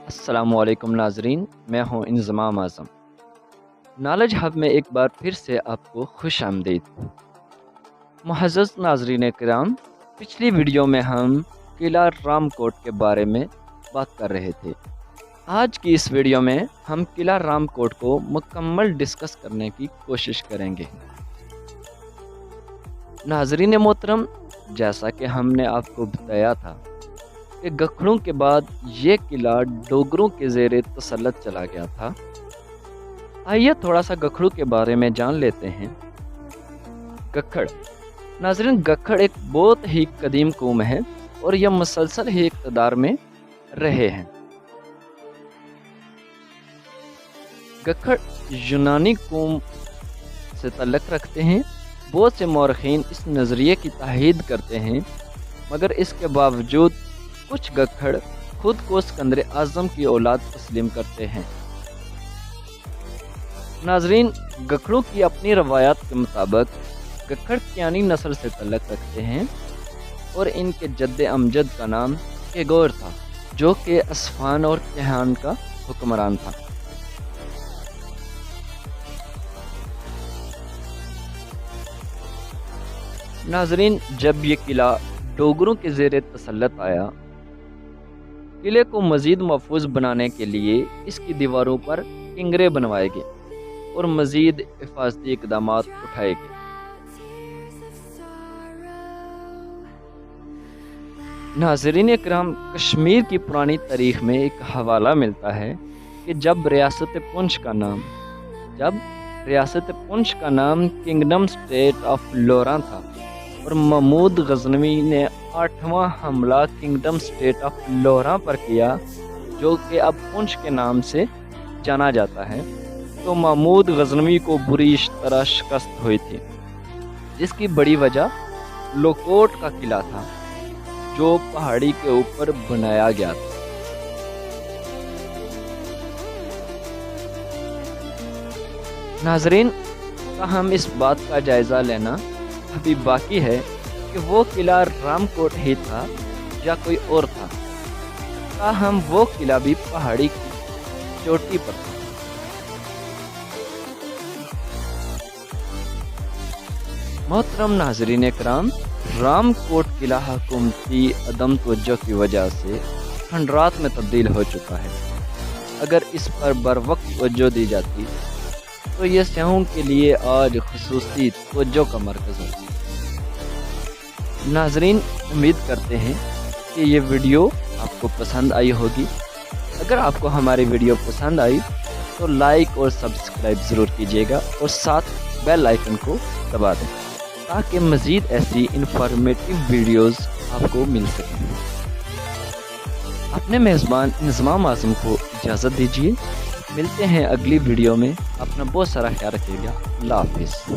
السلام علیکم ناظرین، میں ہوں انضمام اعظم۔ نالج ہب میں ایک بار پھر سے آپ کو خوش آمدید۔ معزز ناظرین کرام، پچھلی ویڈیو میں ہم قلعہ رام کوٹ کے بارے میں بات کر رہے تھے۔ آج کی اس ویڈیو میں ہم قلعہ رام کوٹ کو مکمل ڈسکس کرنے کی کوشش کریں گے۔ ناظرین محترم، جیسا کہ ہم نے آپ کو بتایا تھا کہ گکھڑوں کے بعد یہ قلعہ ڈوگروں کے زیر تسلط چلا گیا تھا۔ آئیے تھوڑا سا گکھڑوں کے بارے میں جان لیتے ہیں۔ گکھڑ ناظرین، گکھڑ ایک بہت ہی قدیم قوم ہے اور یہ مسلسل ہی اقتدار میں رہے ہیں۔ گکھڑ یونانی قوم سے تعلق رکھتے ہیں۔ بہت سے مورخین اس نظریے کی تائید کرتے ہیں، مگر اس کے باوجود کچھ گکھڑ خود کو اسکندر اعظم کی اولاد تسلیم کرتے ہیں۔ ناظرین، گکھڑوں کی اپنی روایات کے مطابق گکھڑ کیانی نسل سے تعلق رکھتے ہیں اور ان کے جد امجد کا نام کیگور تھا، جو کہ اصفہان اور کیہان کا حکمران تھا۔ ناظرین، جب یہ قلعہ ڈوگروں کے زیر تسلط آیا، قلعے کو مزید محفوظ بنانے کے لیے اس کی دیواروں پر کنگرے بنوائے گئے اور مزید حفاظتی اقدامات اٹھائے گئے۔ ناظرین اکرام، کشمیر کی پرانی تاریخ میں ایک حوالہ ملتا ہے کہ جب ریاست پونچھ کا نام کنگڈم اسٹیٹ آف لوراں تھا اور محمود غزنوی نے 8واں حملہ کنگڈم اسٹیٹ آف لوراں پر کیا، جو کہ اب پونچھ کے نام سے جانا جاتا ہے، تو محمود غزنوی کو بری طرح شکست ہوئی تھی، جس کی بڑی وجہ لوکوٹ کا قلعہ تھا، جو پہاڑی کے اوپر بنایا گیا تھا۔ ناظرین، تاہم اس بات کا جائزہ لینا ابھی باقی ہے کہ وہ قلعہ رام کوٹ ہی تھا یا کوئی اور تھا۔ تاہم وہ قلعہ بھی پہاڑی کی چوٹی پر تھا۔ محترم ناظرین اکرام، رام کوٹ قلعہ حکومتی عدم توجہ کی وجہ سے کھنڈرات میں تبدیل ہو چکا ہے۔ اگر اس پر بروقت توجہ دی جاتی تو یہ سیاحوں کے لیے آج خصوصی توجہ کا مرکز ہے۔ ناظرین، امید کرتے ہیں کہ یہ ویڈیو آپ کو پسند آئی ہوگی۔ اگر آپ کو ہماری ویڈیو پسند آئی تو لائک اور سبسکرائب ضرور کیجیے گا اور ساتھ بیل آئیکن کو دبا دیں تاکہ مزید ایسی انفارمیٹیو ویڈیوز آپ کو مل سکیں۔ اپنے میزبان انضمام اعظم کو اجازت دیجیے۔ ملتے ہیں اگلی ویڈیو میں۔ اپنا بہت سارا خیال رکھیے گا۔ اللہ حافظ۔